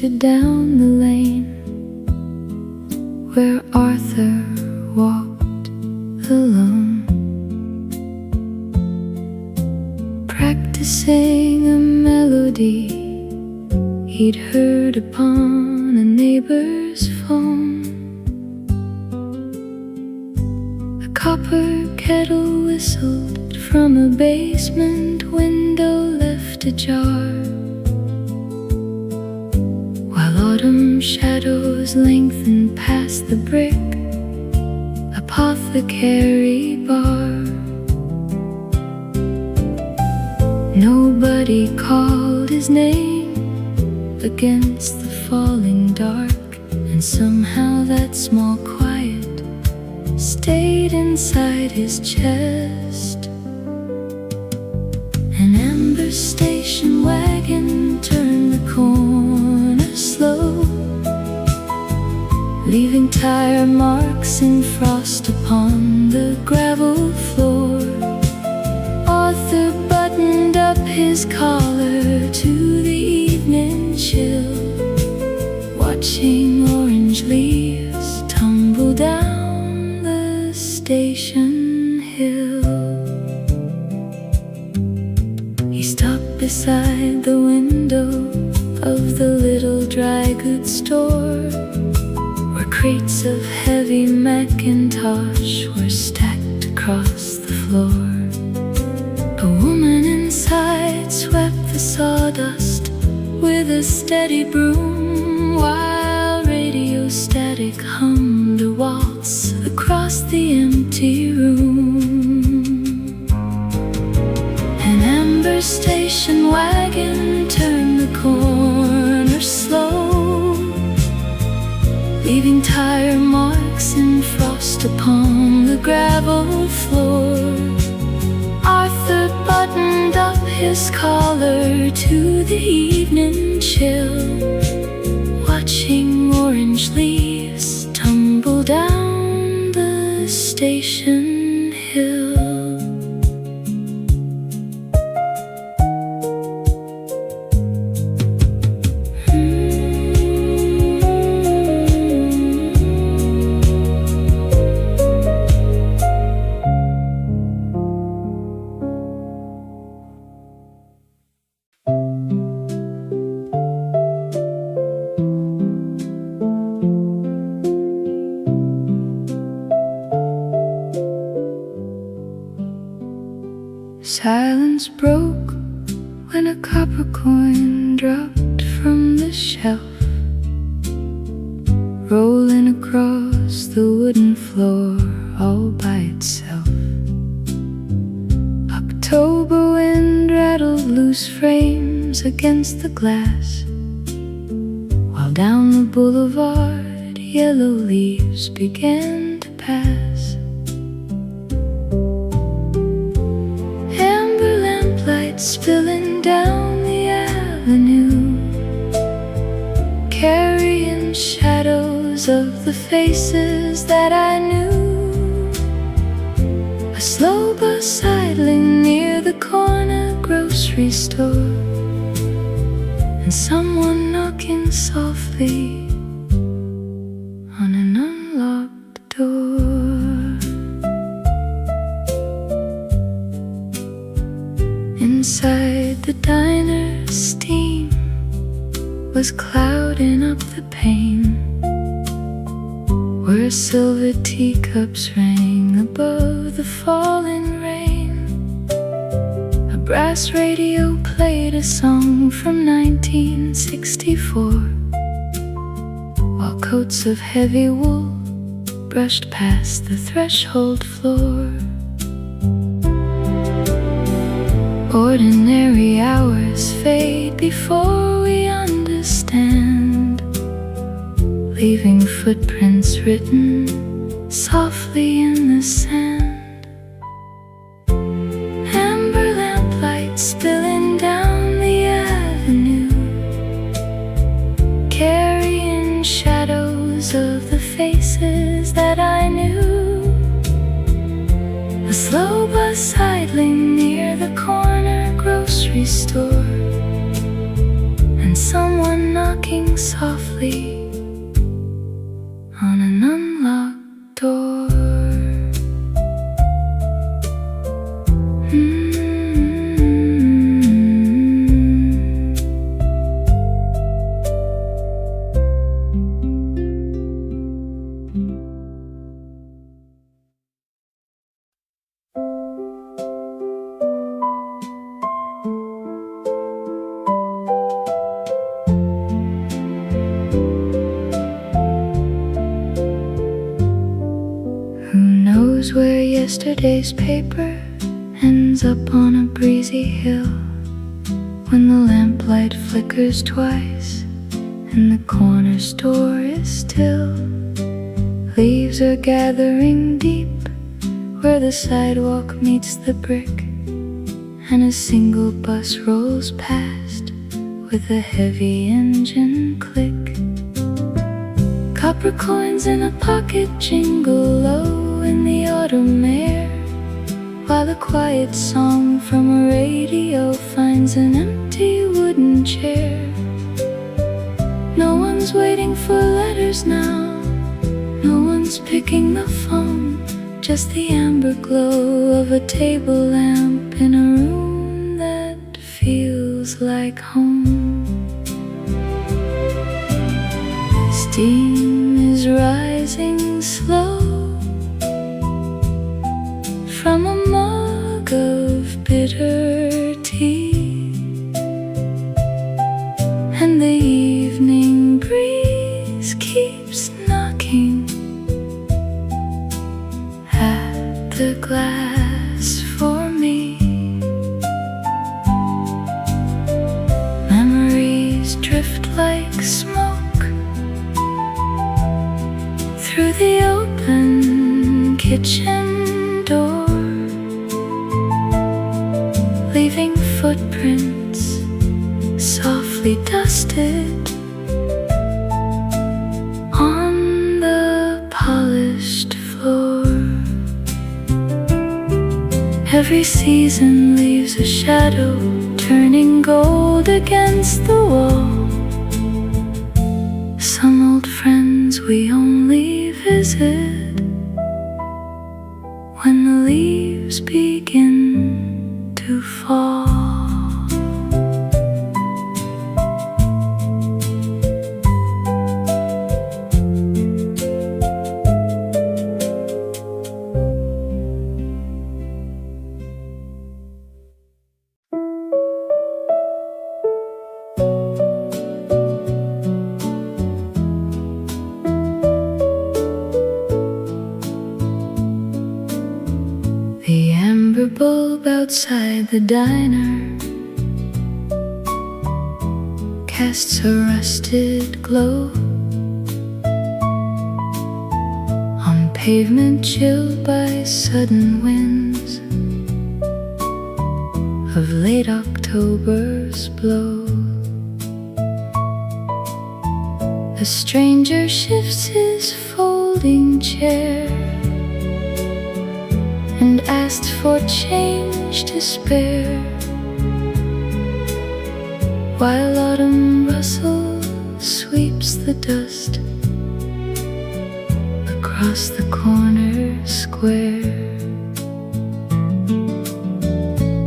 drifted down the lane where Arthur walked alone, practicing a melody he'd heard upon a neighbor's phone. The copper kettle whistled from a basement window left ajar, while autumn shadows lengthened past the brick apothecary bar. Nobody called his name against the falling dark, and somehow that small quiet stayed inside his chest. An amber station wagon turned the corner slow, leaving tire marks in frost upon the gravel floor. Arthur buttoned up his collar to the evening chill, watching orange leaves tumble down the station hill. He stopped beside the window of the little dry goods store, where crates of heavy Macintosh were stacked across the floor. A woman inside swept the sawdust with a steady broom, while radio static hummed a waltz across the empty room. An amber station wagon turned the corner slow, leaving tire marks in frost upon the gravel floor. Arthur buttoned up his collar to the evening chill, watching orange leaves tumble down the station hill. Silence broke when a copper coin dropped from the shelf, rolling across the wooden floor all by itself. October wind rattled loose frames against the glass, while down the boulevard yellow leaves began to pass. Spilling down the avenue, carrying shadows of the faces that I knew. A slow bus idling near the corner grocery store, and someone knocking softly on an unlocked door. Inside the diner, steam was clouding up the pane, where silver teacups rang above the falling rain. A brass radio played a song from 1964, while coats of heavy wool brushed past the threshold floor. Ordinary hours fade before we understand, leaving footprints written softly in the sand. Amber lamplight spilling down the avenue, carrying shadows of the faces that I knew. A slow bus idling near the corner grocery store, and someone knocking knocking softly on an unlocked door. Where yesterday's paper ends up on a breezy hill, when the lamplight flickers twice and the corner store is still. Leaves are gathering deep where the sidewalk meets the brick, and a single bus rolls past with a heavy engine click. Copper coins in a pocket jingle low in the autumn air, while a quiet song from a radio finds an empty wooden chair. No one's waiting for letters now, no one's picking the phone, just the amber glow of a table lamp in a room that feels like home. Steam is rising slow from a mug of bitter tea, and the evening breeze keeps knocking at the glass for me. Memories drift like smoke through the open kitchen door, leaving footprints softly dusted on the polished floor. Every season leaves a shadow, turning gold against the wall. Some old friends we only visit when the leaves begin to fall. The amber bulb outside the diner casts a rusted glow on pavement chilled by sudden winds of late October's blow. A stranger shifts his folding chair and asked for change to spare, while autumn rustle sweeps the dust across the corner square.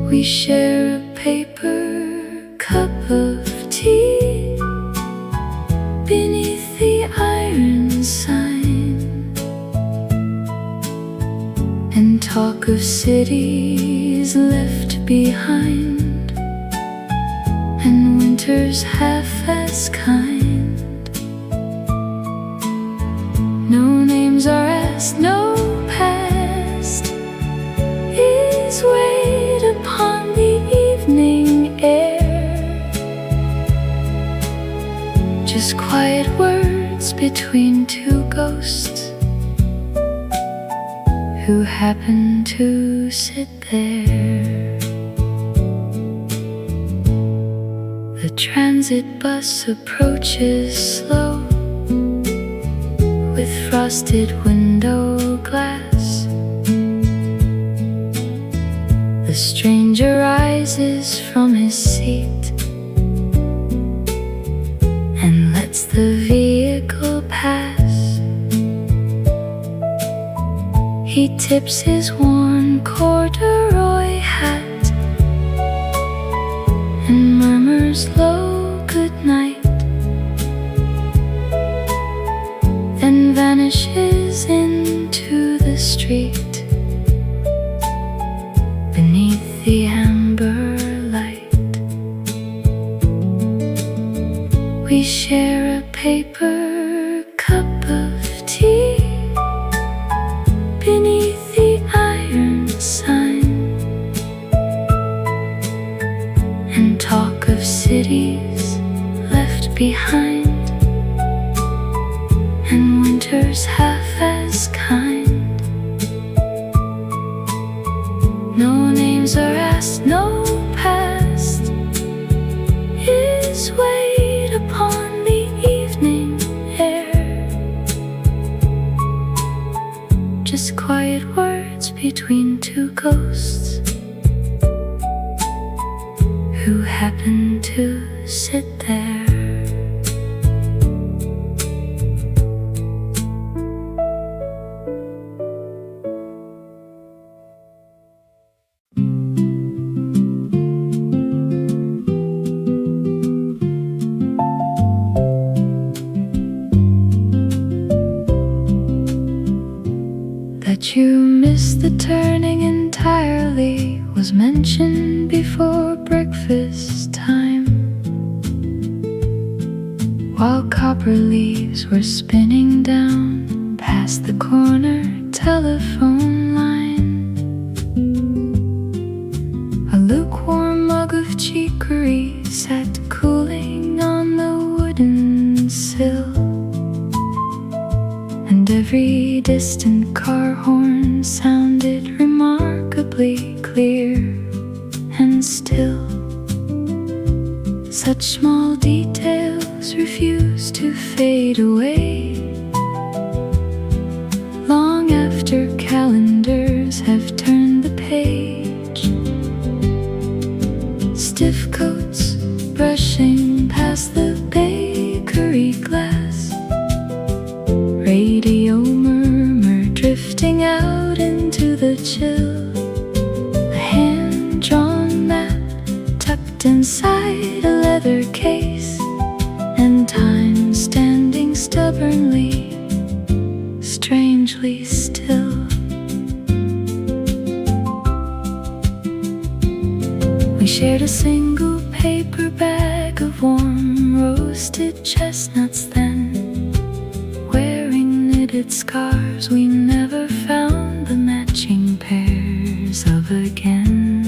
We share a paper cup of tea beneath the iron sign, and talk of cities left behind, and winters half as kind. No names are asked, no past is weighed upon the evening air, just quiet words between two ghosts who happen to sit there. The transit bus approaches slow with frosted window glass. The stranger rises from his seat and He tips his worn corduroy hat and murmurs low goodnight, then vanishes into the street beneath the amber light. We share a paper cup of tea beneath the iron sign, and talk of cities left behind, and winters half as kind. No names are asked, no past is weighed upon the evening air, just quiet words between two ghosts who happen to sit there. That you missed the turning entirely was mentioned before breakfast time, while copper leaves were spinning down past the corner telephone line. A lukewarm mug of chicory sat cooling on the wooden sill, and every distant car horn sounded remarkably clear and still. Such small details refuse to fade away long after calendars have turned the page. Stiff coats brushing past the bakery glass, radio murmur drifting out into the chill, a hand-drawn map tucked inside a leather case, and time standing stubbornly, strangely still. We shared a single paper bag of warm roasted chestnuts then, wearing knitted scarves we never found the matching pairs of again.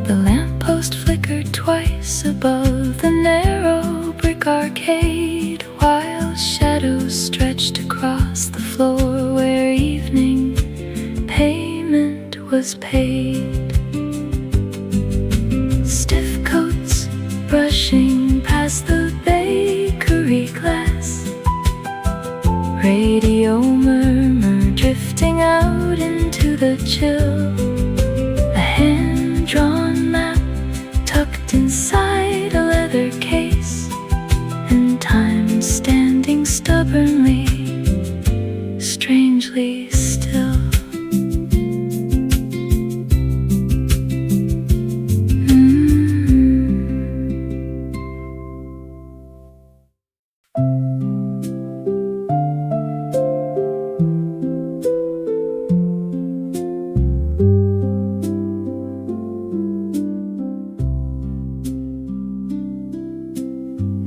The lamppost flickered twice above the narrow brick arcade, while shadows stretched across the floor where evening payment was paid. Stiff coats brushing past the bakery glass, radio murmur drifting out into the chill, a hand-drawn map tucked inside a leather case, and time standing stubbornly, strangely still.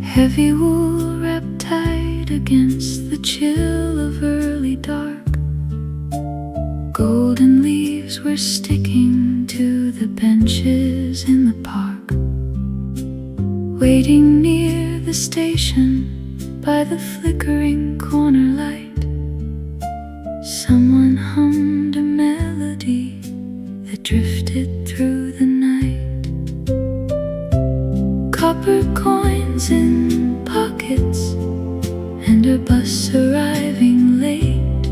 Heavy wool wrapped tight against the chill of early dark, golden leaves were sticking to the benches in the park. Waiting near the station by the flickering corner light, someone hummed a melody that drifted through the night. Copper coins in pockets and a bus arriving late,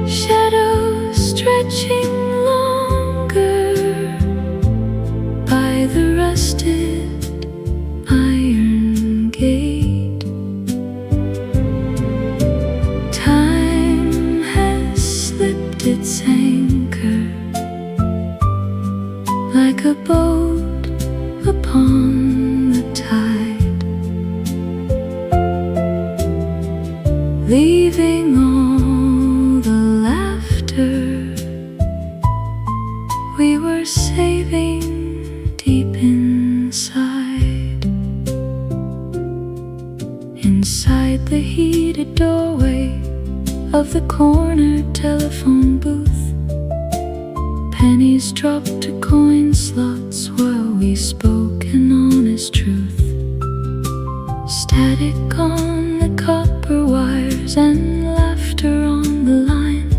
shadows stretching longer by the rusted iron gate. like a boat upon the tide, leaving all the laughter we were saving deep inside. Inside the heated doorway of the corner telephone booth, pennies dropped to coin slots while we spoke an honest truth. Static on the copper wires and laughter on the line,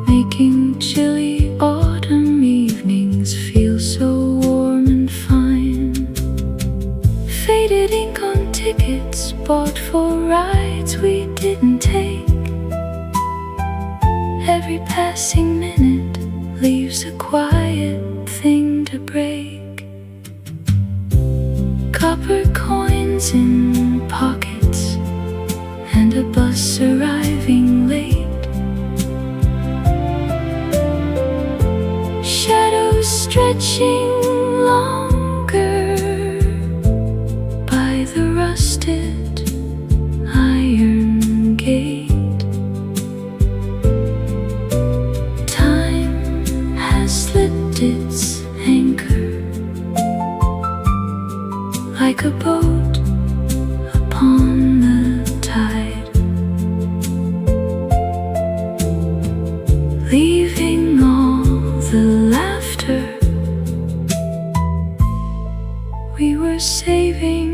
making chilly autumn evenings feel so warm and fine. Faded ink on tickets bought for rides we didn't take. Every passing minute leaves a quiet thing to break. Copper coins in pockets and a bus arriving late. Shadows stretching longer by the rusted iron gate. Its anchor like a boat upon the tide, leaving all the laughter we were saving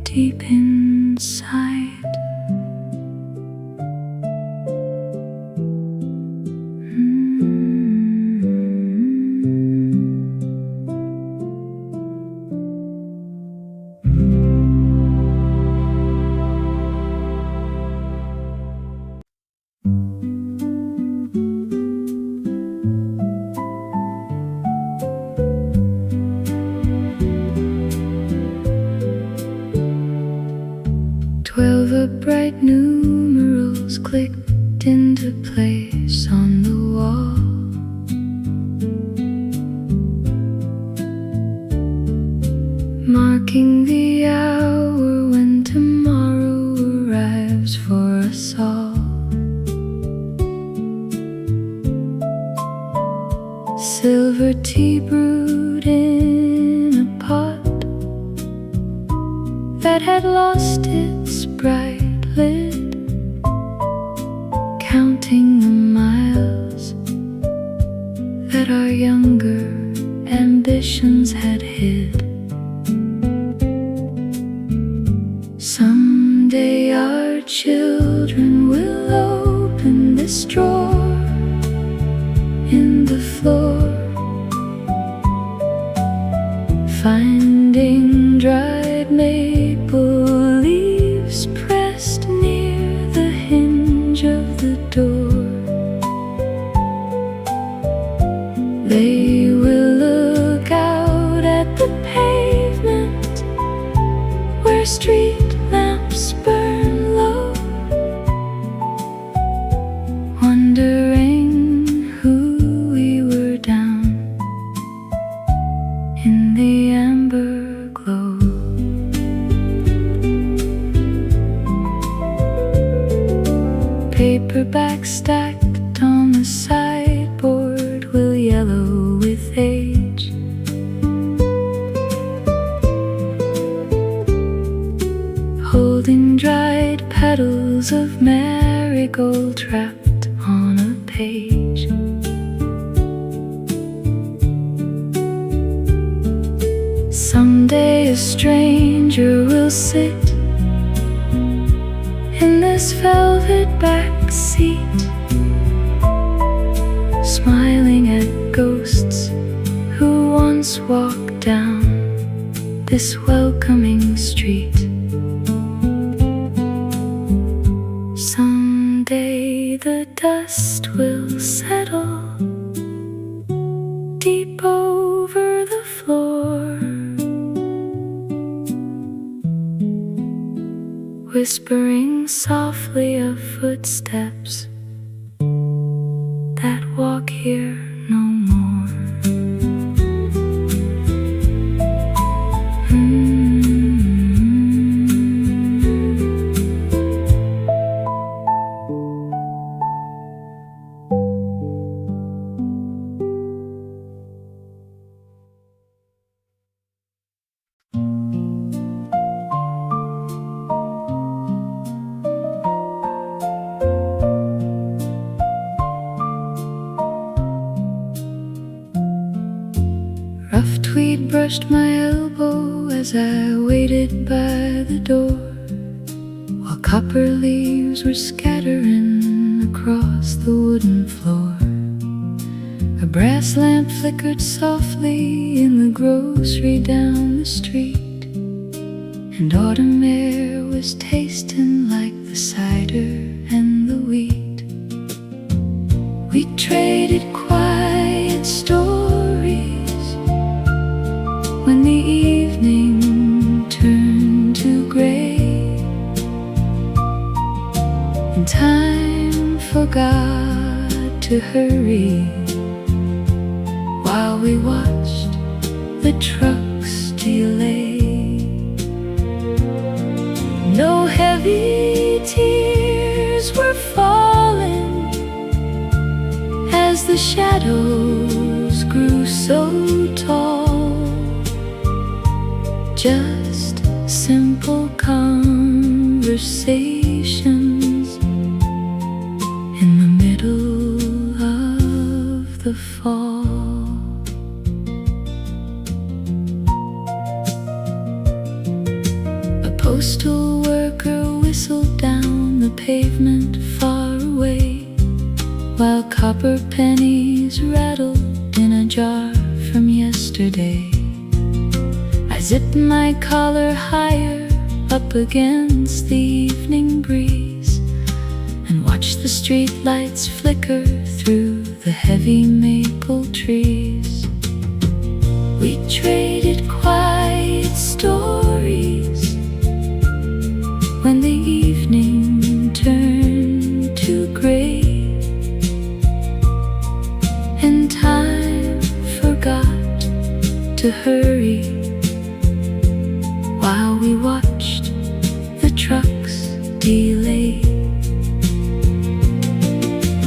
deep inside. Bright numerals clicked into place on the wall, marking the hour when tomorrow arrives for us all. Silver tea brewed in a pot that had lost its bright lid, counting the miles that our younger ambitions had hid. Someday our children will open this drawer in the floor, finding dried maple leaves pressed near the hinge of the door. They will look out at the pavement where street lamps burn low, wondering who we were down in the amber glow. Paperback stacked on the sideboard will yellow with age. Holding dried petals of marigold trapped on a page. Someday a stranger will sit in this velvet back seat, smiling at ghosts who once walked down this welcoming street. Someday the dust will settle deep over the floor, whispering softly of footsteps that walk here no more. tweed brushed my elbow as I waited by the door, while copper leaves were scattering across the wooden floor. A brass lamp flickered softly in the grocery down the street, and autumn air was tasting like the cider and the wheat. We traded quiet stories when the evening turned to gray, and time forgot to hurry while we watched the trucks delay. No heavy tears were falling as the shadows grew so tall. Just simple conversations in the middle of the fall. A postal worker whistled down the pavement far away, while copper pennies rattled in a jar from yesterday. I zipped my collar higher up against the evening breeze and watched the street lights flicker through the heavy maple trees. We traded quiet stories when the evening turned to gray, and time forgot to hurry while we watched the trucks delay.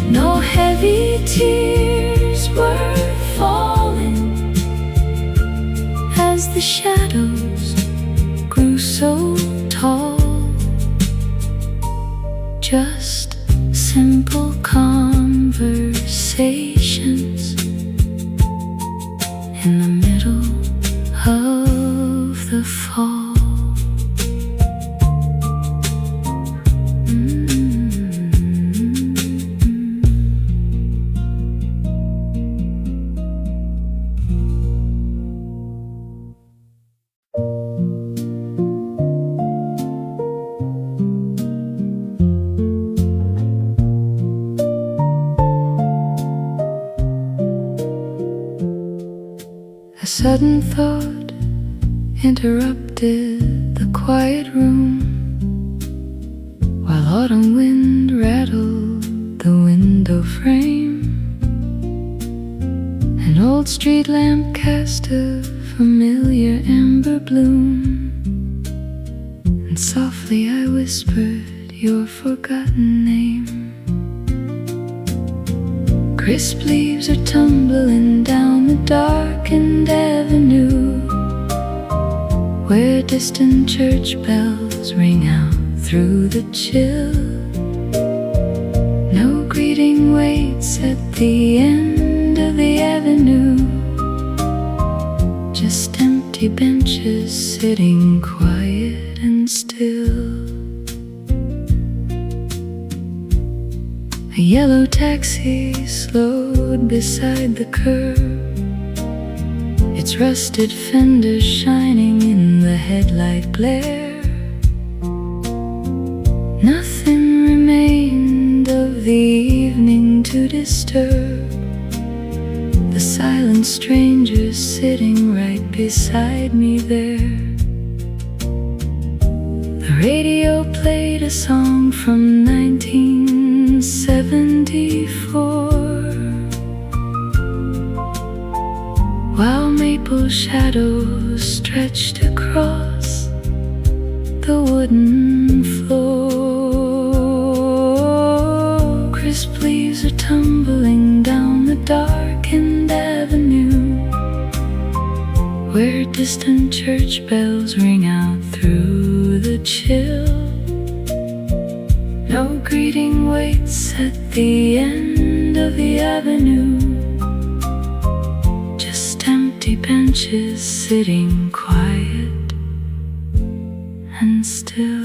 No heavy tears were falling as the shadows grew so tall. Just simple conversations in the middle of the fall. A sudden thought interrupted the quiet room, while autumn wind rattled the window frame. An old street lamp cast a familiar amber bloom, and softly I whispered your forgotten name. Crisp leaves are tumbling down the darkened avenue, where distant church bells ring out through the chill. No greeting waits at the end of the avenue, just empty benches sitting quiet and still. A yellow taxi slowed beside the curb, its rusted fenders shining in the headlight glare. Nothing remained of the evening to disturb the silent stranger sitting right beside me there. The radio played a song from 1974, while maple shadows stretched across the wooden floor. Crisp leaves are tumbling down the darkened avenue, where distant church bells ring out through the chill. No greeting waits at the end of the avenue, just empty empty benches sitting quiet and still.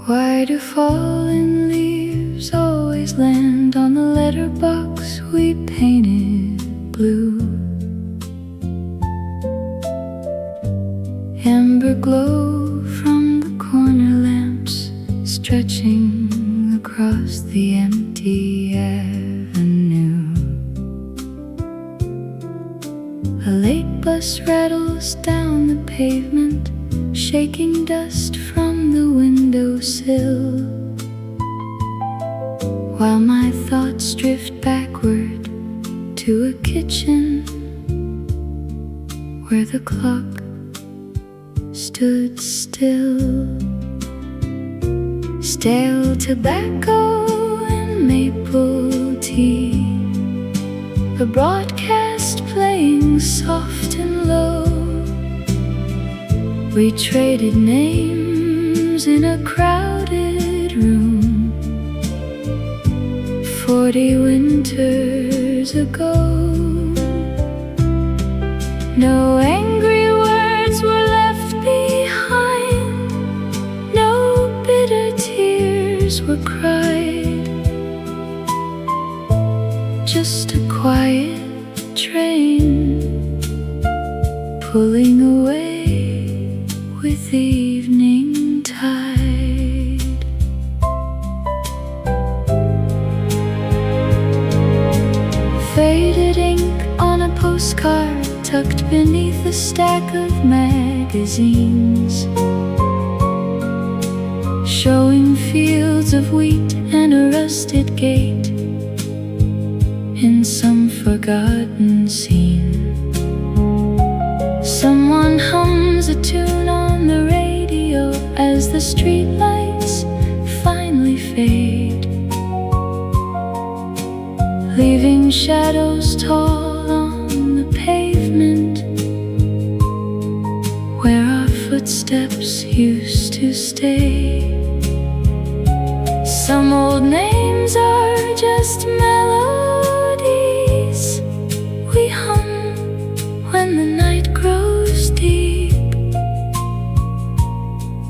Why do fallen leaves always land on the letterbox we painted blue? Amber glow from the corner lamps stretching across the empty avenue. A late bus rattles down the pavement, shaking dust from the windowsill, while my thoughts drift backward to a kitchen where the clock stood still. Stale tobacco and maple tea, the broadcast playing soft and low. We traded names in a crowded room 40 winters ago. No angry words were left behind, no bitter tears were cried, just a quiet train pulling away with the evening tide. Faded ink on a postcard tucked beneath a stack of magazines, showing fields of wheat and a rusted gate in some forgotten scene. Someone hums a tune on the radio as the streetlights finally fade, leaving shadows tall on the pavement where our footsteps used to stay. Some old names are just melodies we hum when the night grows deep,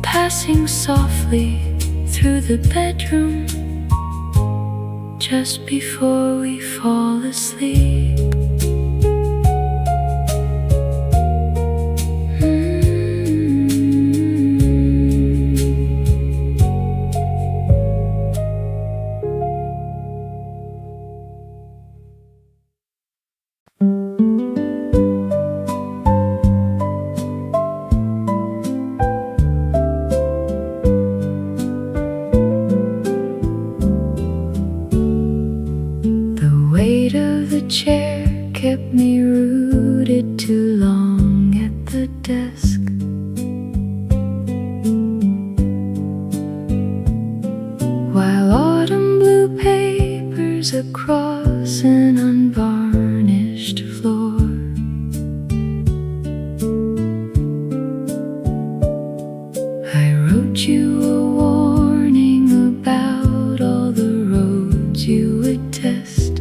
passing softly through the bedroom just before we fall asleep. Chair kept me rooted too long at the desk. While autumn blue papers across an unvarnished floor, I wrote you a warning about all the roads you would test,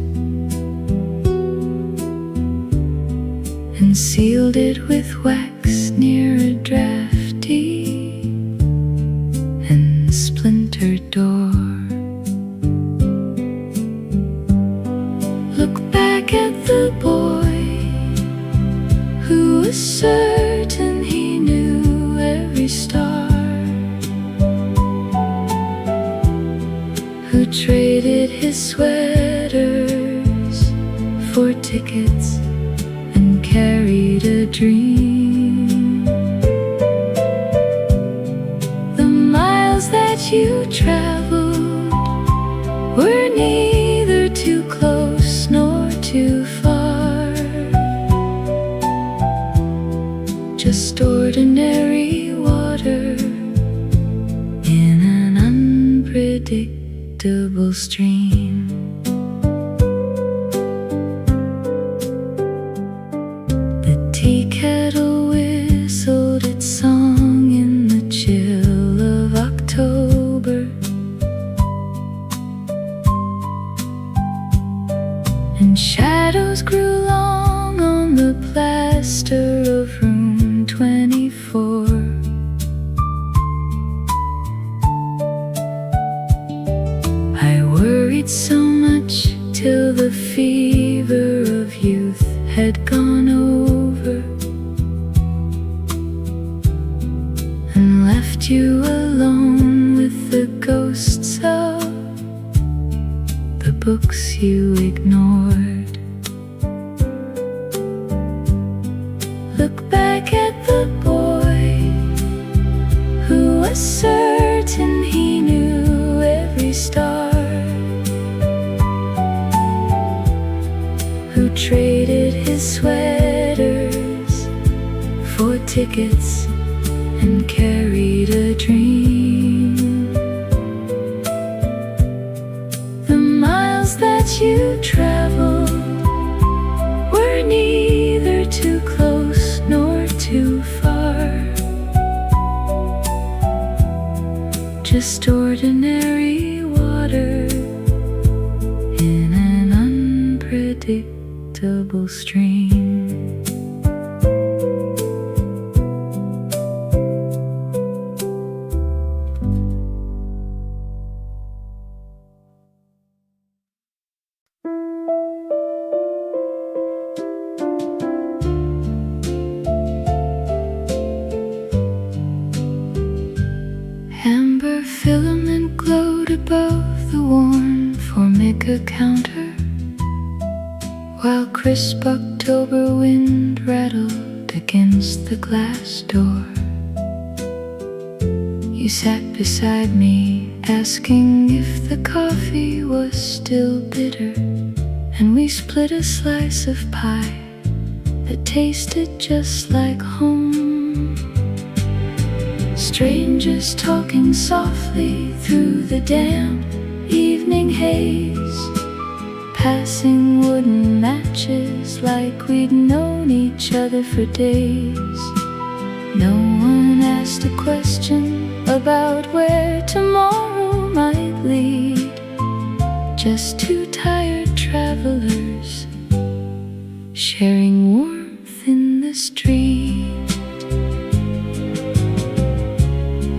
and sealed it with wax near a drafty and splintered door. Look back at the boy who was certain he knew every star, who traded his sweaters for tickets and carried a dream. The miles that you traveled were neither too close nor too far, just ordinary water in an unpredictable stream. The tea kettle whistled its song in the chill of October, and shadows grew long on the plaster of room 24. I worried so much till the fever of youth had gone over, and left you alone with the ghosts of the books you ignored. Look back at the boy who was certain he knew every star, who traded his sweaters for tickets and carried a dream. The miles that you traveled were neither too close nor too far, just ordinary water in an unpredictable stream. Amber filament glowed above the worn Formica counter, while crisp October wind rattled against the glass door. You sat beside me, asking if the coffee was still bitter, and we split a slice of pie that tasted just like home. Strangers talking softly through the damp evening haze, passing wooden matches like we'd known each other for days. No one asked a question about where tomorrow might lead, just two tired travelers sharing warmth in the street.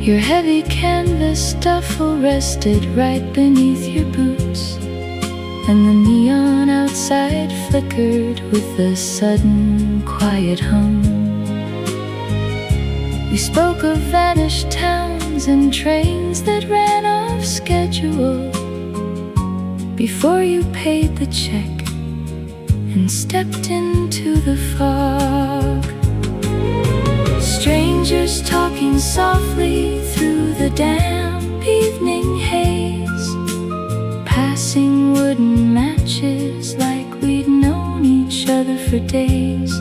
Your heavy canvas duffel rested right beneath your boots, and the neon outside flickered with a sudden quiet hum. We spoke of vanished towns and trains that ran off schedule before you paid the check and stepped into the fog. Strangers talking softly through the damp evening haze, passing wooden matches like we'd known each other for days.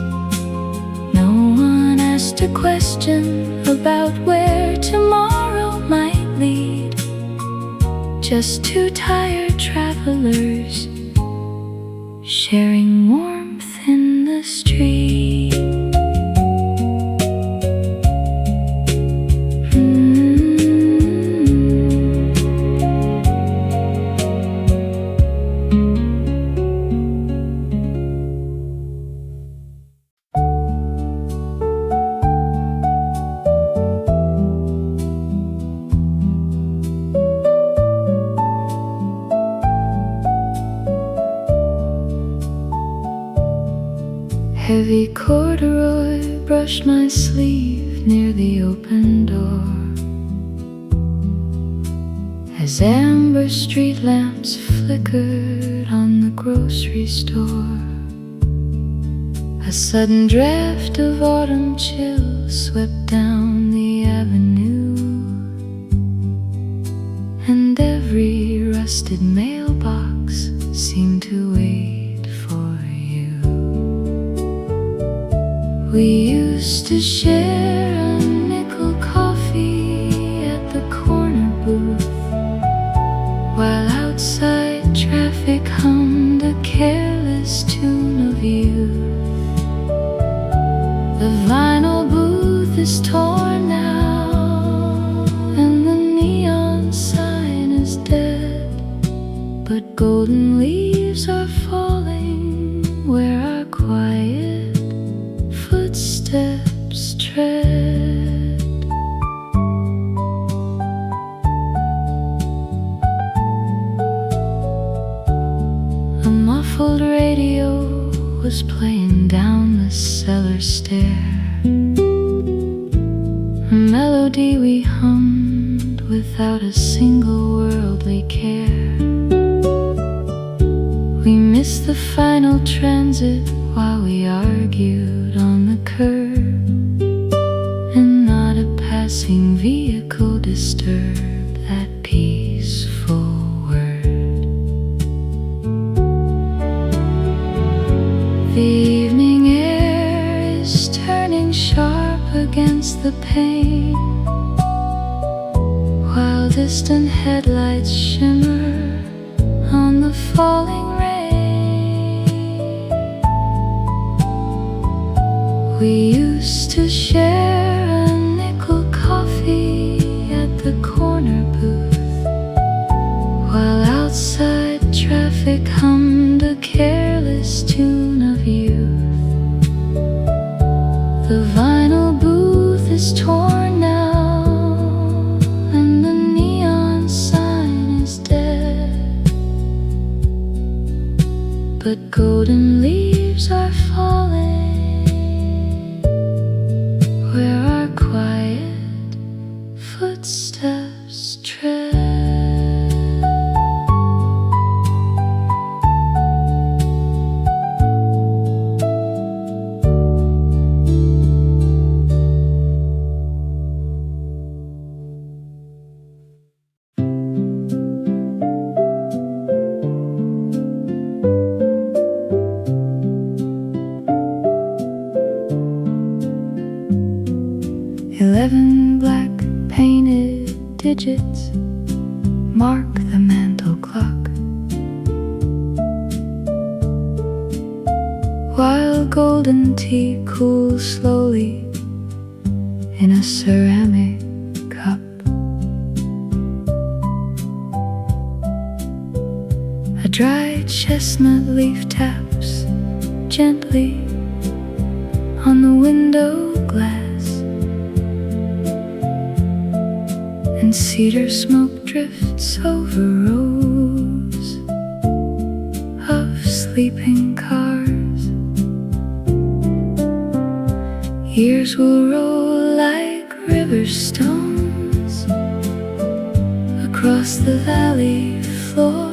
No one asked a question about where tomorrow might lead, just two tired travelers sharing warmth in the street. Heavy corduroy brushed my sleeve near the open door, as amber street lamps flickered on the grocery store. A sudden draft of autumn chill swept down the avenue, and every rusted mailbox seemed to wait for you. We used to share a nickel coffee at the corner booth, while outside traffic hummed a careless tune of you. The vinyl booth is torn now, and the neon sign is dead, but golden leaves are falling where our quiet footsteps tread. A muffled radio was playing down the cellar stair, a melody we hummed without a single worldly care. We missed the final transit while we argued on the curb, and not a passing vehicle disturbed that peaceful word. The evening air is turning sharp against the pane, while distant headlights shimmer on the falling rain. We used to share a nickel coffee at the corner booth, while outside traffic hummed a careless tune of youth. The vinyl booth is torn now, and the neon sign is dead, but golden leaves are falling where our quiet footsteps tread. Black painted digits mark the mantel clock, while golden tea cools slowly in a ceramic cup. A dry chestnut leaf taps gently on the window glass, and cedar smoke drifts over rows of sleeping cars. Years will roll like river stones across the valley floor,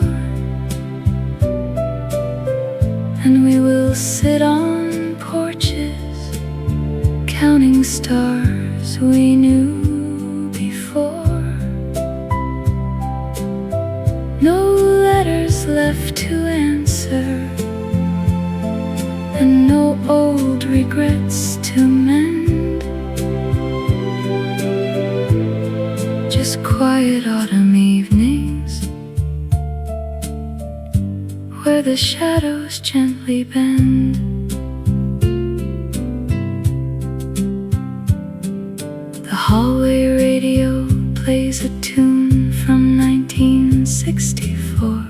and we will sit on porches counting stars we knew before. No letters left to answer, and no old regrets to mend. Just quiet autumn evenings where the shadows gently bend. The hallway radio plays a tune from 1964.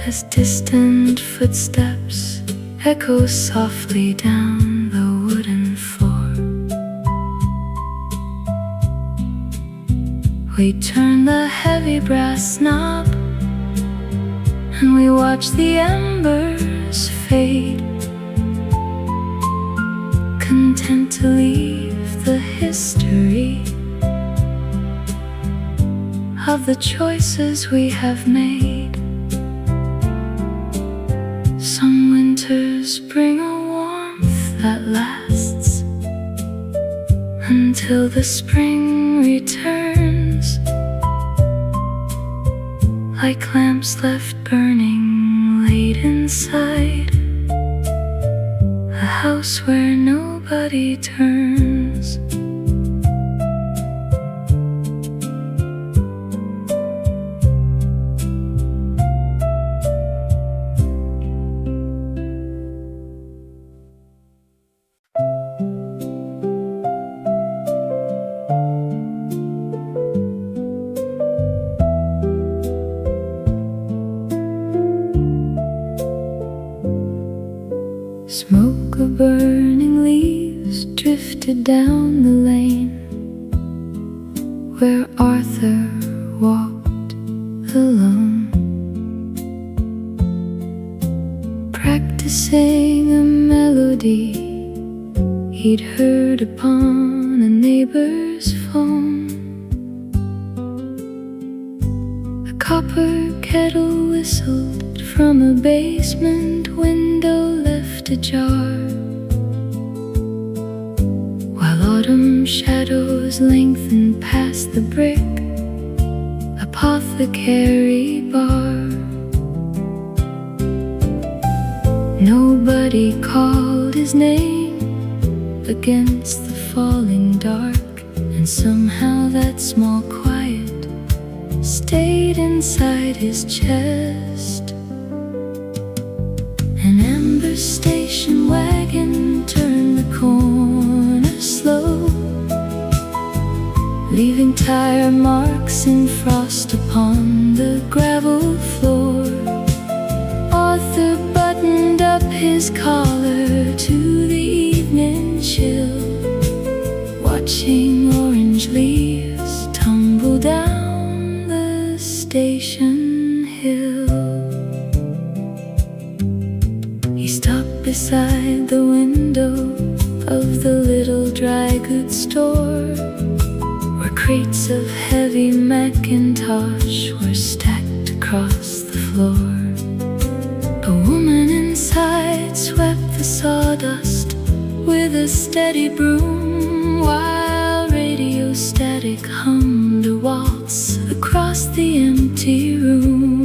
As distant footsteps echo softly down the wooden floor, we turn the heavy brass knob, and we watch the embers fade, content to leave the history of the choices we have made. Some winters bring a warmth that lasts until the spring returns, like lamps left burning late inside a house where nobody turns. drifted down the lane where Arthur walked alone, practicing a melody he'd heard upon a neighbor's phone. A copper kettle whistled from a basement window left ajar, while autumn shadows lengthened past the brick apothecary bar. Nobody called his name against the falling dark, and somehow that small quiet stayed inside his chest. An amber station wagon turned the corner slow, leaving tire marks in frost upon the gravel floor. Arthur buttoned up his collar to the evening chill, watching orange leaves tumble down the station hill. He stopped beside the window of the little dry goods store, where crates of heavy Macintosh were stacked across the floor. A woman inside swept the sawdust with a steady broom, while radio static hummed a waltz across the empty room.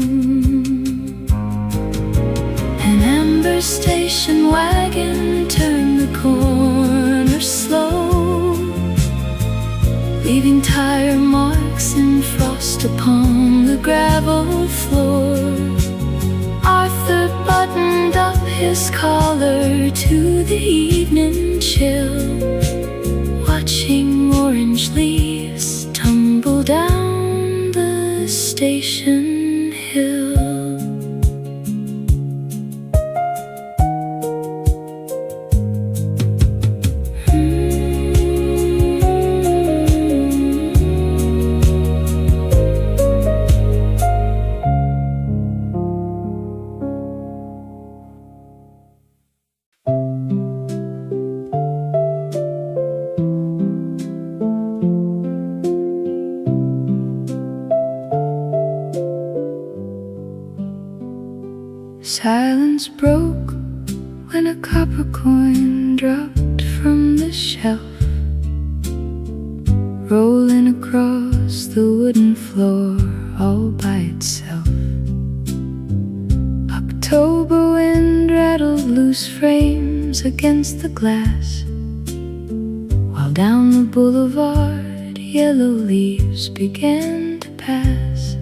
An amber station wagon turned the corner slow, leaving tire marks in frost upon the gravel floor. Arthur buttoned up his collar to the evening chill, watching orange leaves tumble down the station hill. Silence broke when a copper coin dropped from the shelf, rolling across the wooden floor all by itself. October wind rattled loose frames against the glass, while down the boulevard yellow leaves began to pass.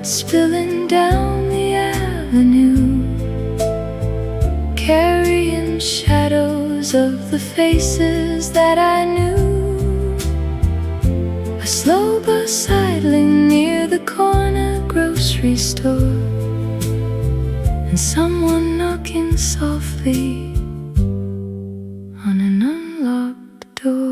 Spilling down the avenue, carrying shadows of the faces that I knew. A slow bus sidling near the corner grocery store, and someone knocking softly on an unlocked door.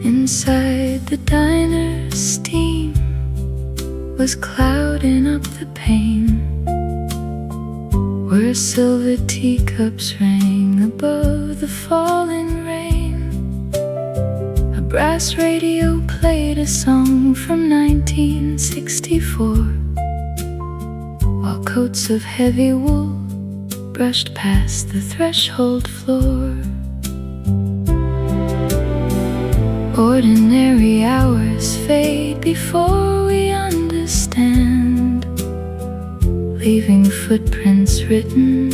Inside the diner, steam was clouding up the pane, where silver teacups rang above the falling rain. A brass radio played a song from 1964, while coats of heavy wool brushed past the threshold floor. Ordinary hours fade before we understand, leaving footprints written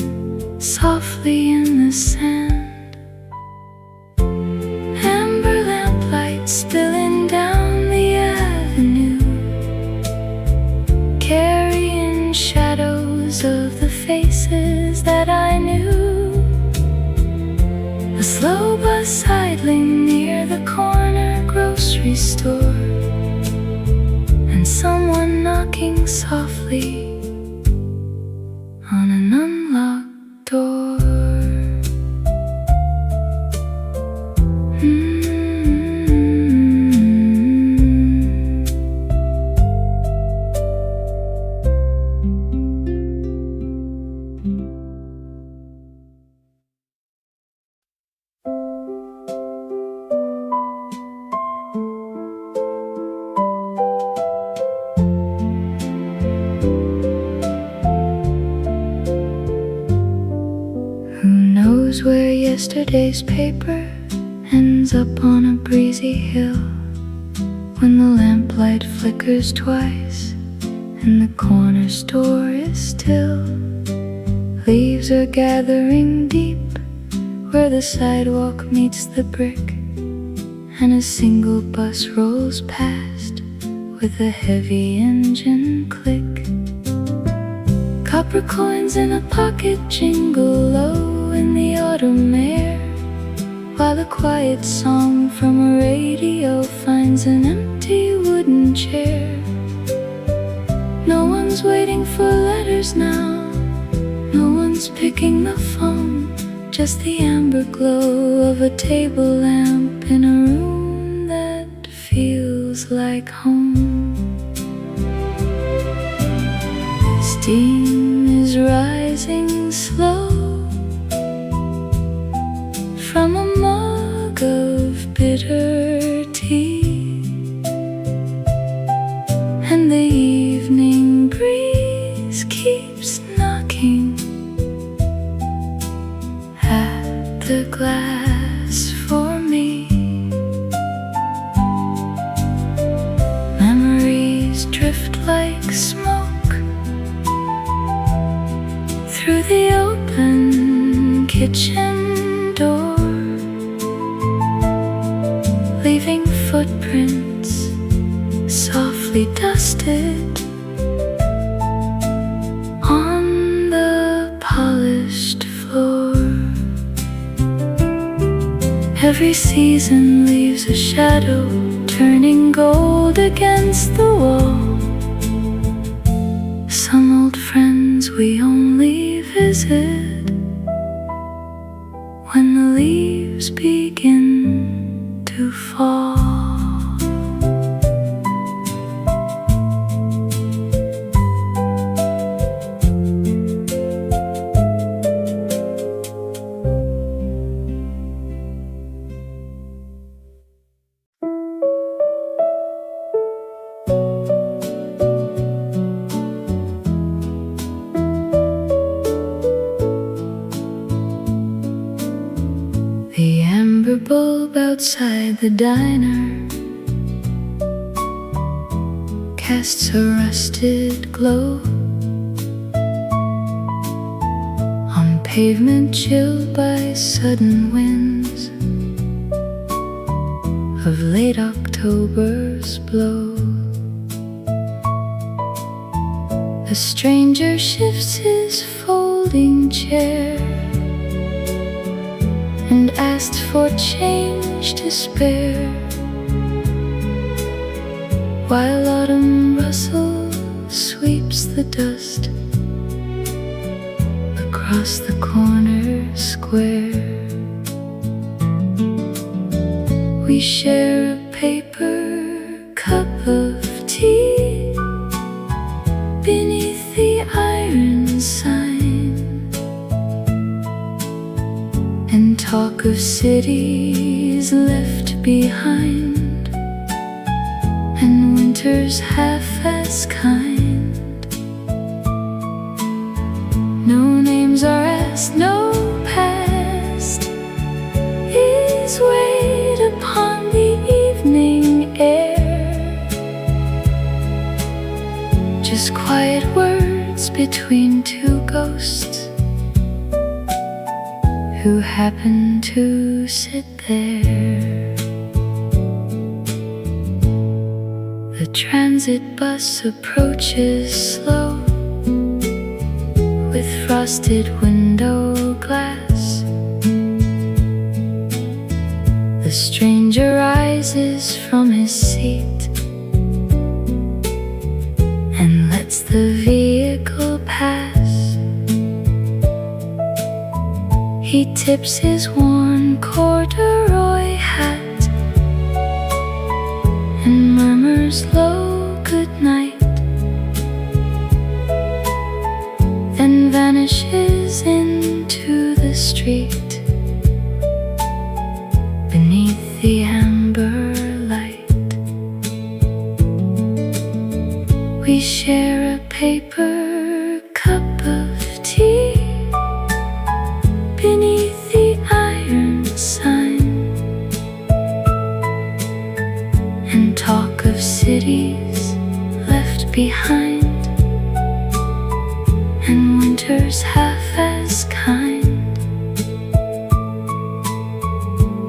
softly in the sand. Amber lamplight spilling down the avenue, carrying shadows of the faces that I knew. A slow bus sidling near the corner grocery store, and someone knocking softly on an unlocked door. Where yesterday's paper ends up on a breezy hill, when the lamplight flickers twice and the corner store is still. Leaves are gathering deep where the sidewalk meets the brick, and a single bus rolls past with a heavy engine click. Copper coins in a pocket jingle low in the autumn air, while a quiet song from a radio finds an empty wooden chair. No one's waiting for letters now, no one's picking the phone, just the amber glow of a table lamp in a room that feels like home. Steam is rising slow from a mug of bitter tea, and the evening breeze keeps knocking at the glass for me. Memories drift like smoke through the open kitchen door, leaving footprints softly dusted on the polished floor. Every season leaves a shadow, turning gold against the wall. Some old friends we only visit when the leaves begin to fall. The amber bulb outside the diner casts a rusted glow on pavement chilled by sudden winds of late October's blow. A stranger shifts his folding chair and asked for change to spare, while autumn rustle sweeps the dust across the corner square. We share a paper cup of tea beneath the iron sign, and talk of cities left behind, and winters half as kind. No names are asked, no past is weighed upon the evening air, just quiet words between two ghosts who happen to sit there. The transit bus approaches slow with frosted window glass. The stranger rises from his seat and He tips his worn corduroy hat and murmurs low goodnight, then vanishes into the street beneath the amber light. We share a paper cup of tea beneath the iron sign, and talk of cities left behind, and winters half as kind.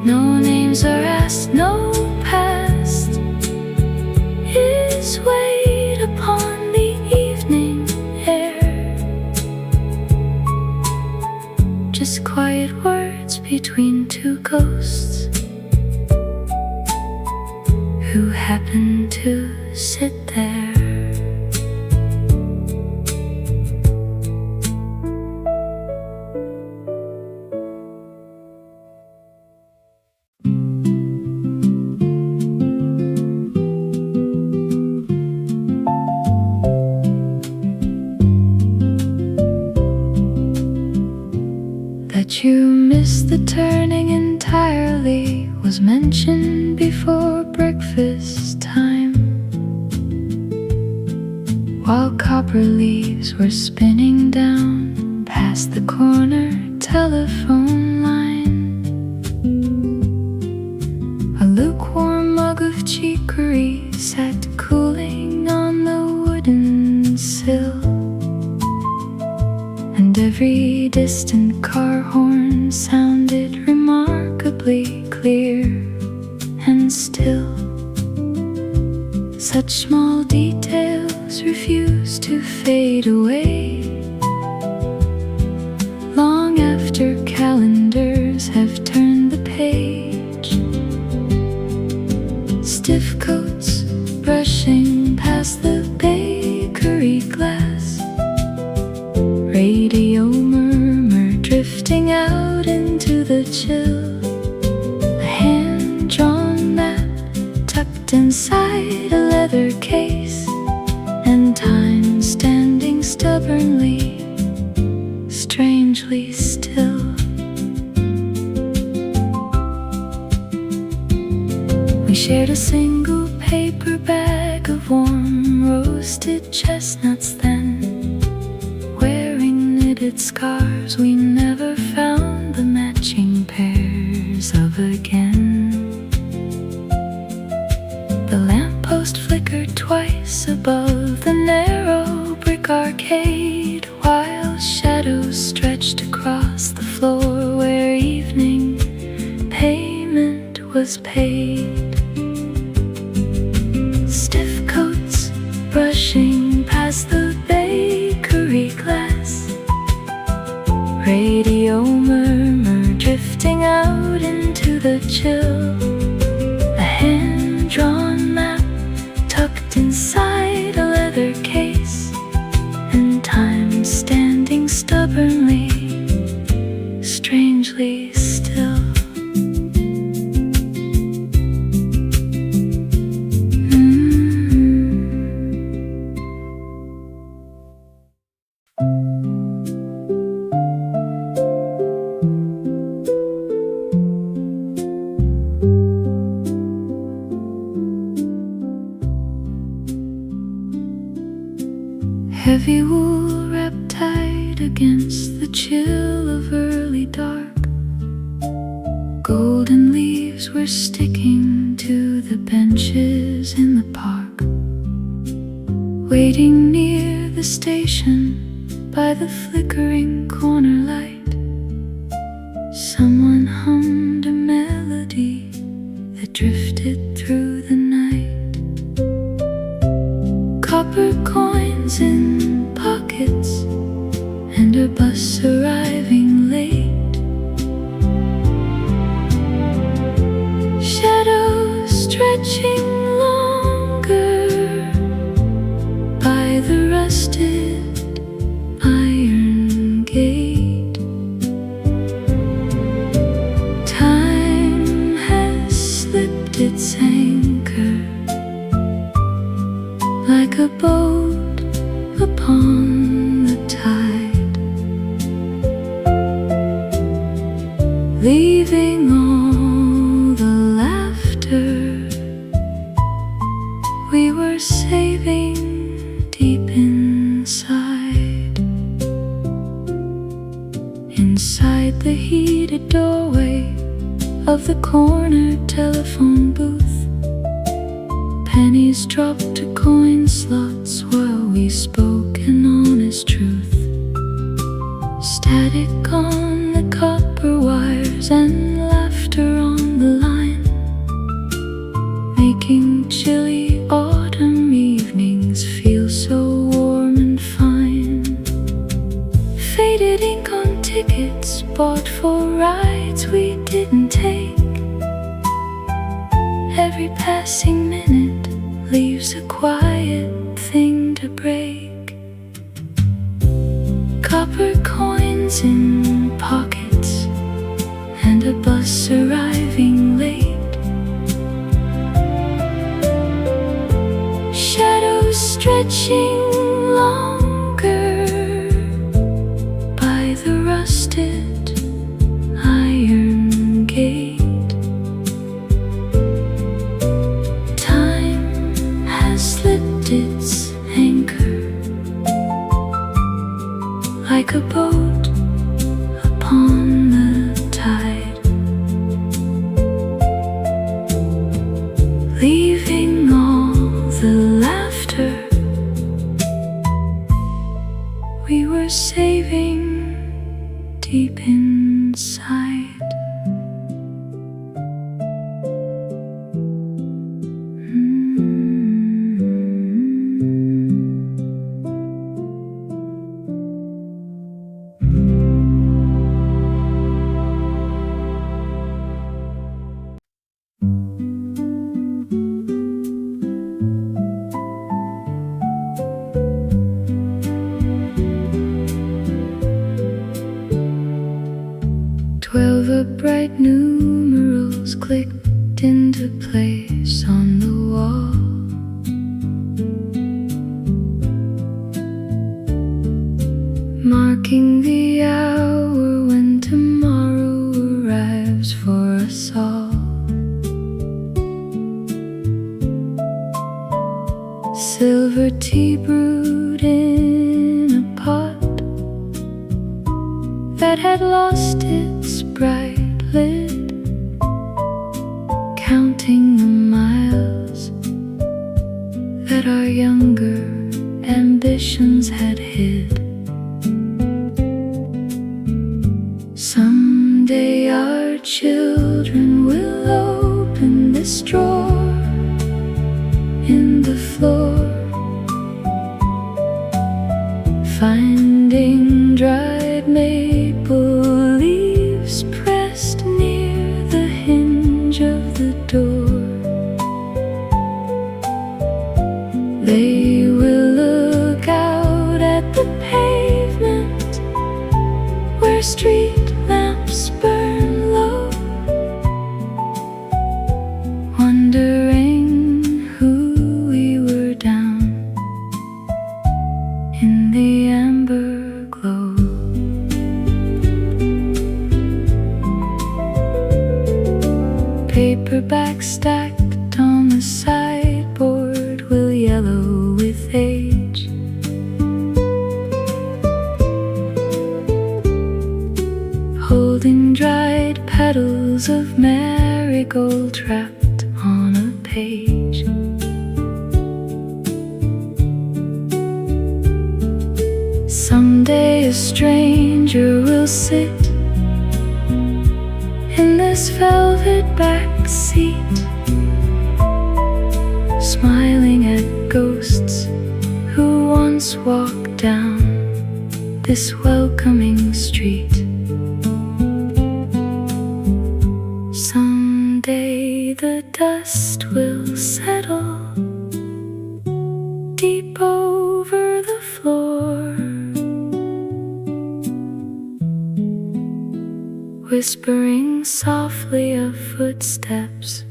No names are asked, no past is weighed upon the evening air, just quiet words between two ghosts who happen to sit there. That you missed the turning entirely was mentioned before breakfast time, while copper leaves were spinning down past the corner telephone line. A lukewarm mug of chicory sat cooling on the wooden sill, and every distant car horn sounded remarkably clear and still. Such small details refuse to fade away long after calendars have turned the page. Stiff coats brushing past the bakery glass, radio murmur drifting out into the chill, a hand-drawn map tucked inside a leather case, and time standing stubbornly, strangely still. We shared a single paper bag of warm roasted chestnuts then, wearing knitted scarves we never found the matching pairs of again. The lamppost flickered twice above the narrow brick arcade, while shadows stretched across the floor where evening payment was paid. Stiff coats brushing past the bakery glass, radio murmur drifting out into the chill, a hand-drawn map tucked inside a leather case, and time standing stubbornly, strangely still. Heavy wool wrapped tight against the chill of early dark, golden leaves were sticking to the benches in the park. Waiting near the station by the flickering corner light, someone hummed a melody that drifted through the night. Copper coins in pockets and a bus arriving late, shadows stretching longer by the rusted iron gate. leaving all the laughter we were saving deep inside. Inside the heated doorway of the corner telephone booth, pennies dropped to coin slots while we spoke an honest truth. Static on the copper wires and laughter on the line, making chilly autumn evenings feel so warm and fine. Faded ink on tickets bought for rides we didn't take. Every passing minute leaves a quiet thing to break. Copper coins in pockets and a bus arriving late. Shadows stretching longer by the rusted iron gate. Slipped its anchor like a boat upon the tide, leaving all the laughter we were saving deep inside. Bright numerals clicked into place on the wall. Marking the hour when tomorrow arrives for us all. Silver tea brewed in a pot that had lost its bright lid, counting the miles that our younger ambitions had hid. Someday our children will open this drawer in the floor, finding dried maple leaves pressed near the hinge of the door. They will look out at the pavement where street lamps burn low, wondering who we were down in the amber glow. Paperback stacked on the sideboard will yellow with age. Holding dried petals of marigold trapped on a page. Someday a stranger will sit in this velvet back seat, smiling at ghosts who once walked down this welcoming street. Someday the dust will settle deep over the floor, whispering softly of footsteps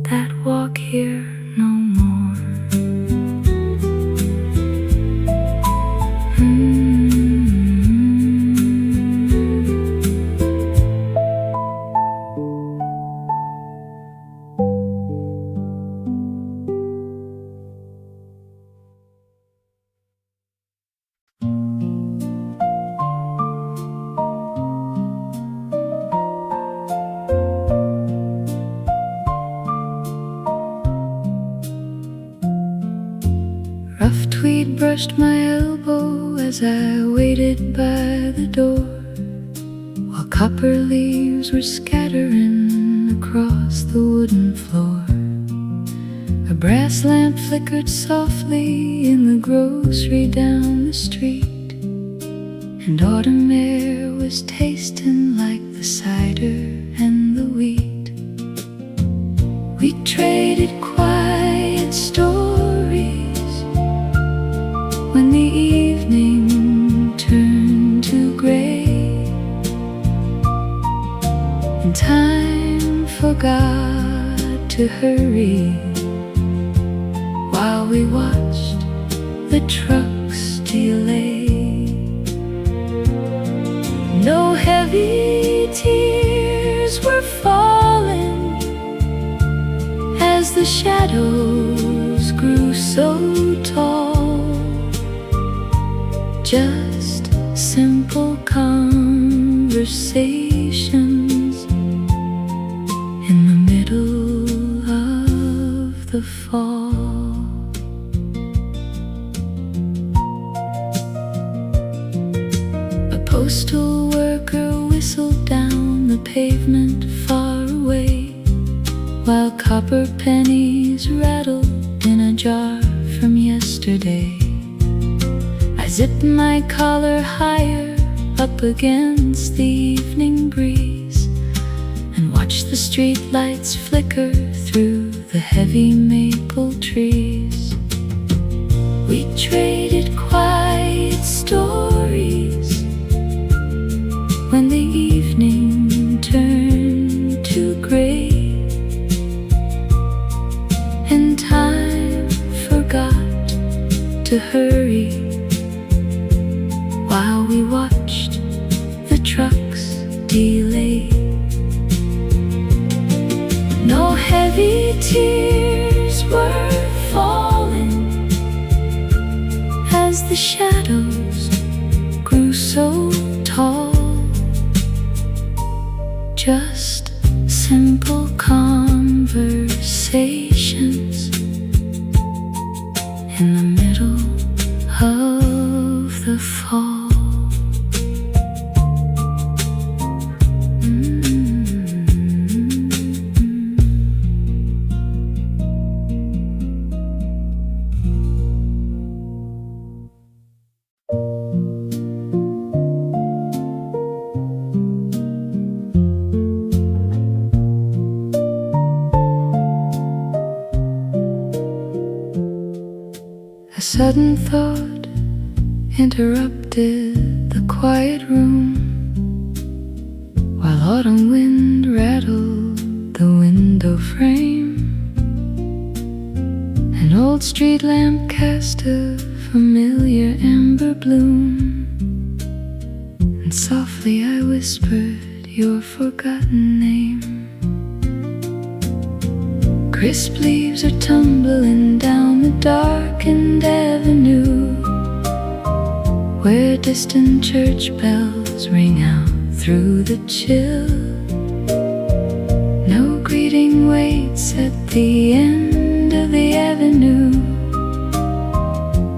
that walk here no more. brushed my elbow as I waited by the door, while copper leaves were scattering across the wooden floor. A brass lamp flickered softly in the grocery down the street, and autumn air was tasting like the cider and the wheat. We traded quiet stories when the evening turned to gray, and time forgot to hurry while we watched the trucks delay. No heavy tears were falling as the shadows grew so tall, just simple conversations in the middle of the fall. A postal worker whistled down the pavement far away, while copper pennies rattled in a jar from yesterday. I zipped my collar higher up against the evening breeze and watched the street lights flicker through the heavy maple trees. We traded quiet stories when the evening turned to gray, and time forgot to hurry while we watched the trucks delay. No heavy tears were falling as the shadows grew so tall, just simple conversations in the middle of the fall. A sudden thought interrupted the quiet room, while autumn wind rattled the window frame. An old street lamp cast a familiar amber bloom, and softly I whispered your forgotten name. Crisp leaves are tumbling down the darkened avenue, where distant church bells ring out through the chill. No greeting waits at the end of the avenue,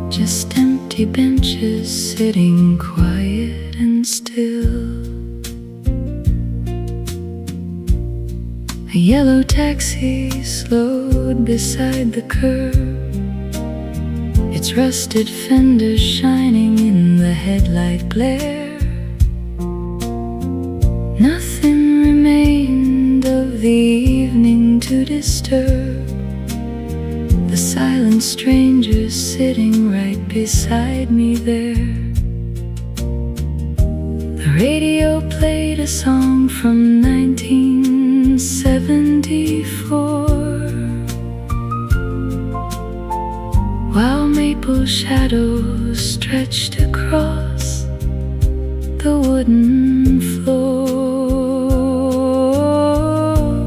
just empty benches sitting quiet and still. A yellow taxi slowed beside the curb, its rusted fenders shining in the headlight glare. Nothing remained of the evening to disturb the silent strangers sitting right beside me there. The radio played a song from 1974, while maple shadows stretched across the wooden floor.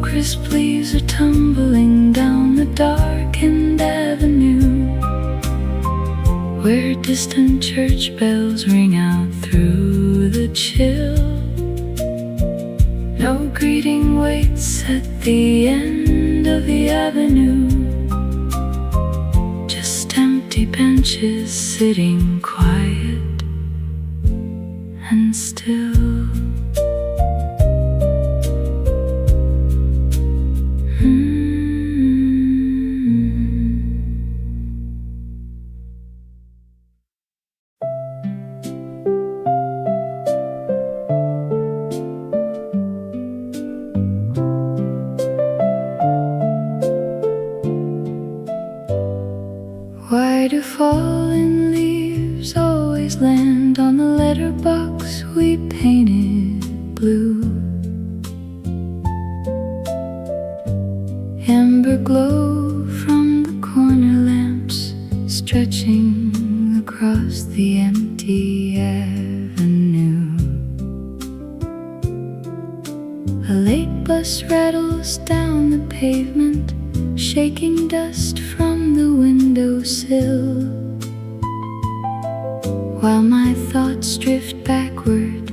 Crisp leaves are tumbling down the darkened avenue, where distant church bells ring out through the chill. No greeting waits at the end of the avenue, just empty empty benches sitting quiet and still. Why do fallen leaves always land on the letterbox we painted blue? Amber glow from the corner lamps stretching across the empty avenue. A late bus rattles down the pavement, shaking dust from the windowsill, while my thoughts drift backward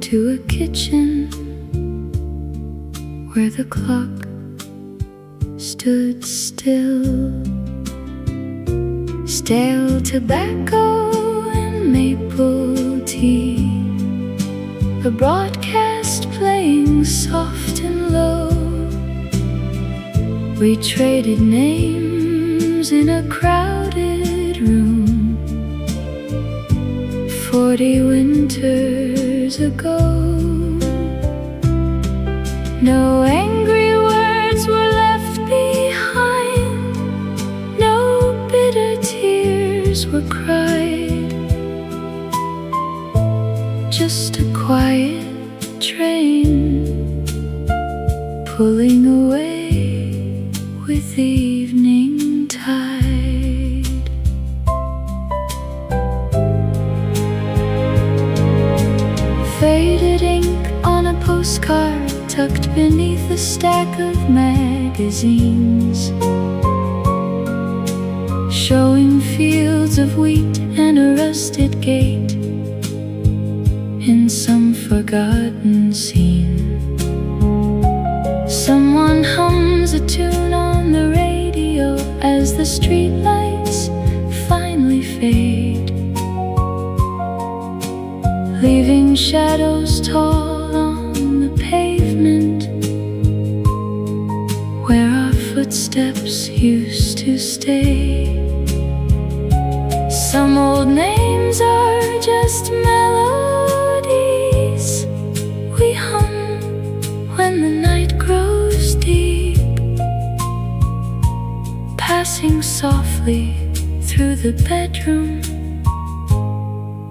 to a kitchen where the clock stood still. Stale tobacco and maple tea, the broadcast playing soft and low. We traded names in a crowded room 40 winters ago. No angry words were left behind, no bitter tears were cried, just a quiet train pulling away with the evening tide. Faded ink on a postcard tucked beneath a stack of magazines, showing fields of wheat and a rusted gate in some forgotten scene. Someone hums a tune on the radio as the streetlights finally fade, leaving shadows tall on the pavement where our footsteps used to stay. Some old names are just melodies we hum when the night grows deep, passing softly through the bedroom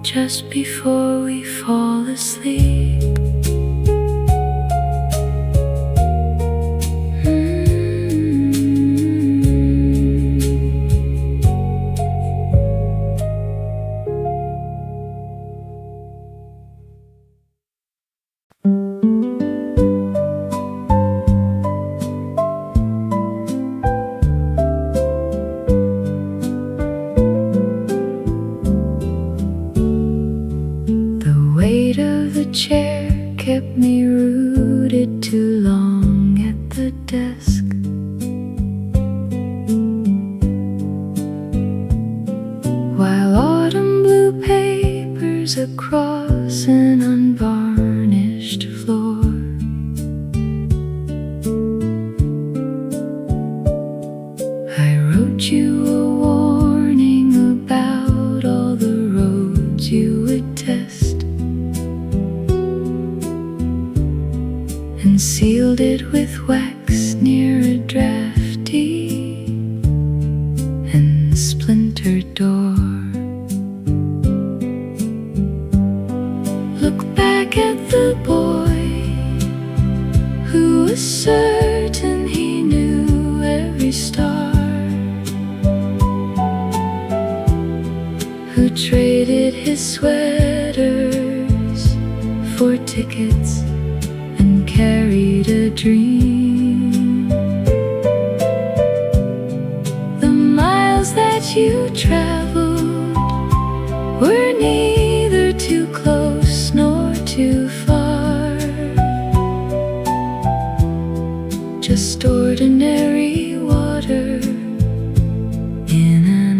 just before we fall asleep. Chair kept me rooted too long at the desk. While autumn blue papers across an unvarnished floor, I wrote you a warning about all the roads you would test, and sealed it with wax near a drafty and splintered door. Look back at the boy who was certain he knew every star, who traded his sweaters for tickets and carried a dream. The miles that you traveled were neither too close nor too far, just ordinary water in an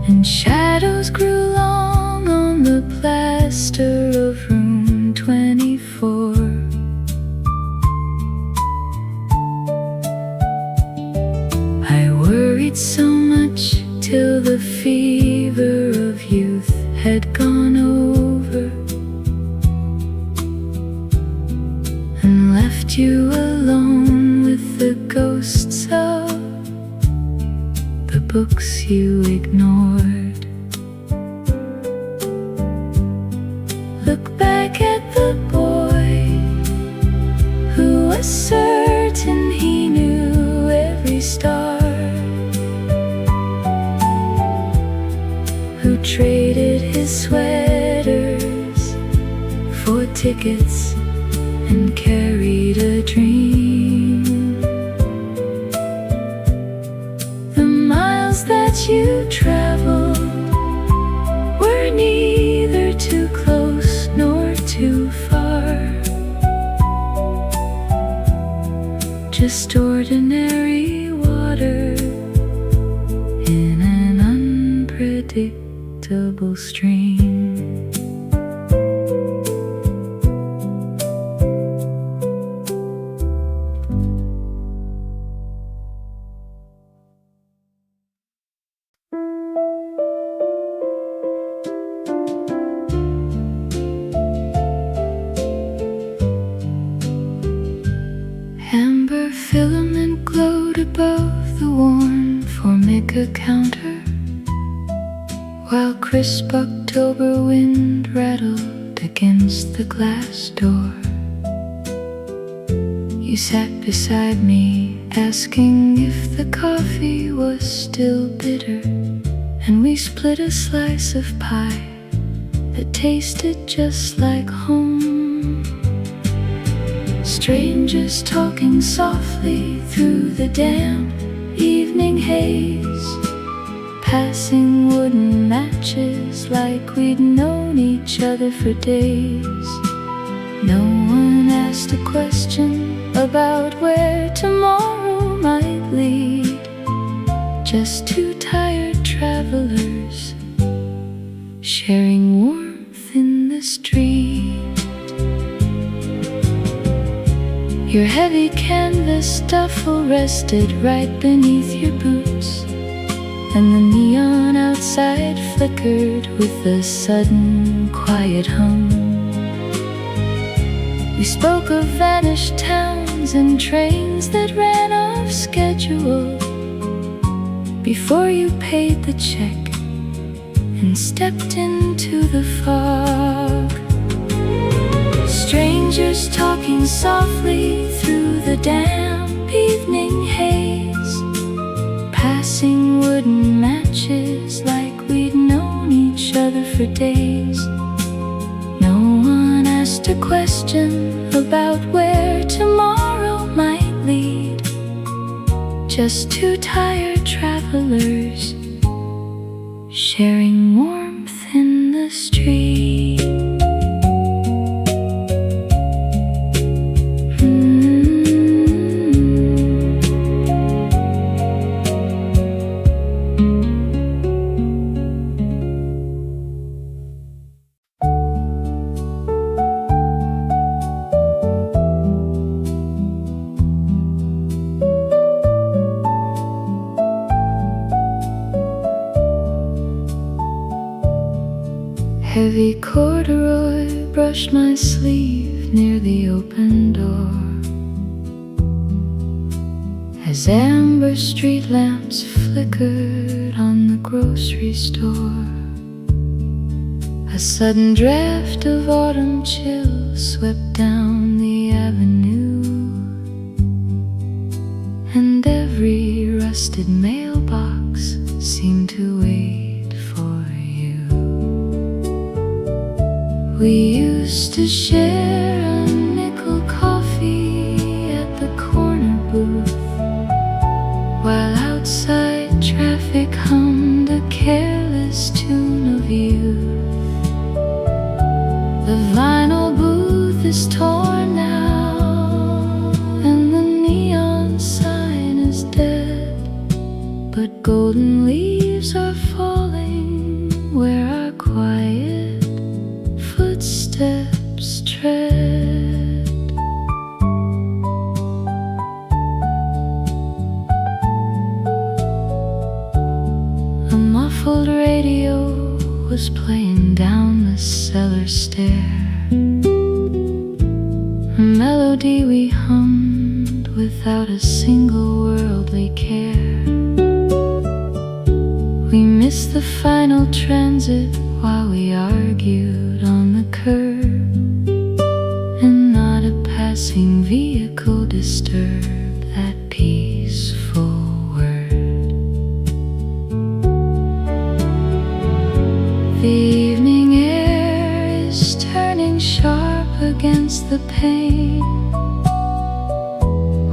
and shadows grew long on the plaster of room 24. I worried so much till the fever of youth had gone over and left you alone with the ghosts of the books you ignored. Look back at the boy who was certain he knew every star, who traded his sweaters for tickets and carried a dream. The miles that you traveled were neither too close nor too far, just ordinary water in an unpredictable stream. Amber filament glowed above the worn Formica counter, while crisp October wind rattled against the glass door. You sat beside me, asking if the coffee was still bitter, and we split a slice of pie that tasted just like home. Strangers talking softly through the damp evening haze, passing wooden matches like we'd known each other for days. No one asked a question about where tomorrow might lead, just two tired travelers sharing warmth in the street. Your heavy canvas duffel rested right beneath your boots, and the neon outside flickered with a sudden quiet hum. We spoke of vanished towns and trains that ran off schedule before you paid the check and stepped into the fog. Strangers talking softly through the damp evening haze, passing wooden matches like we'd known each other for days. No one asked a question about where tomorrow might lead, just two tired travelers sharing warmth in the street. Heavy corduroy brushed my sleeve near the open door, as amber street lamps flickered on the grocery store. A sudden draft of autumn chill swept down the avenue, and every rusted mailbox seemed to wait for you. We used to share a nickel coffee at the corner booth, while outside traffic hummed a careless tune of youth. The vinyl booth is torn now, and the neon sign is dead, but golden leaves are falling muffled radio was playing down the cellar stair, a melody we hummed without a single worldly care. We missed the final transit while we argued on the curb, and not a passing vehicle disturbed that peaceful word. The evening air is turning sharp against the pane,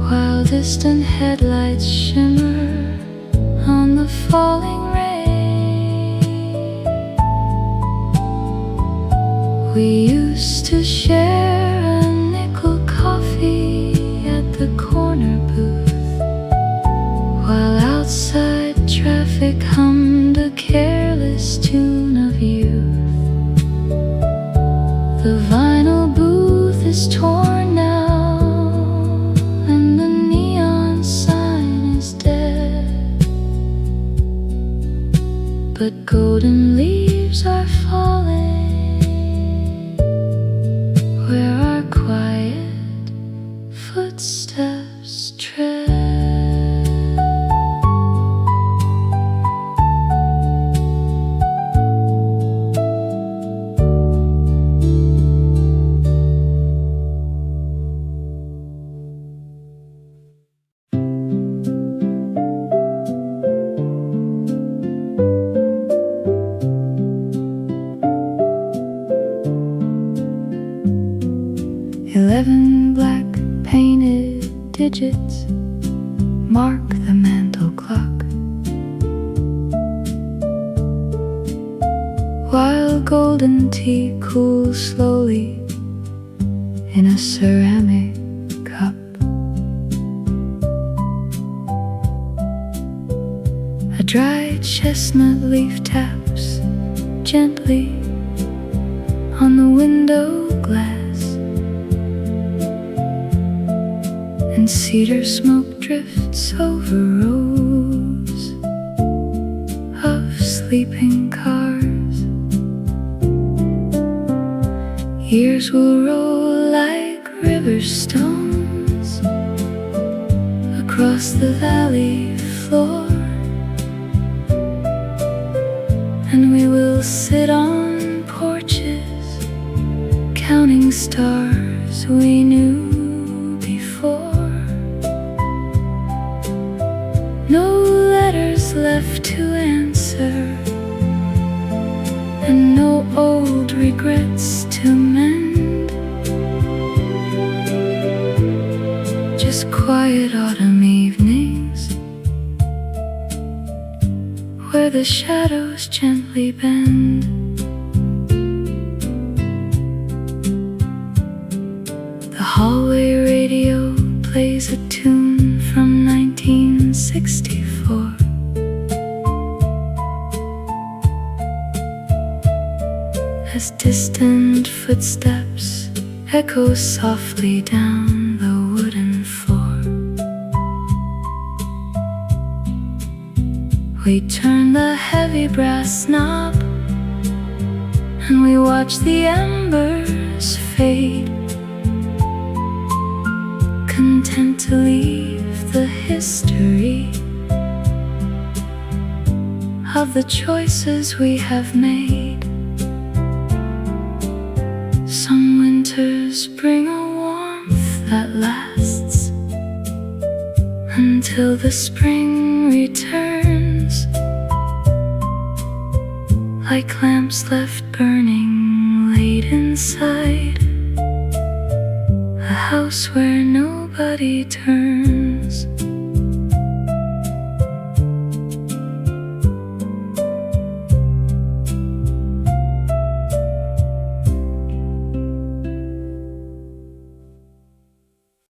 while distant headlights shimmer on the falling rain. We used to share a nickel coffee at the corner booth, while outside traffic hummed a careless tune of youth. The vinyl booth is torn now, and the neon sign is dead, but golden leaves are falling where our quiet footsteps tread. 11 black painted digits mark the mantel clock, while golden tea cools slowly in a ceramic cup. A dried chestnut leaf taps gently on the window glass, and cedar smoke drifts over rows of sleeping cars. Years will roll like river stones across the valley floor, and we will sit on porches counting stars we knew before. No letters left to answer, and no old regrets to mend. Just quiet autumn evenings where the shadows gently bend. The hallway radio plays a tune from 1964. As distant footsteps echo softly down the wooden floor, we turn the heavy brass knob and we watch the embers fade, content to leave the history of the choices we have made. Some winters bring a warmth that lasts until the spring returns, like lamps left burning late inside a house where nobody turns.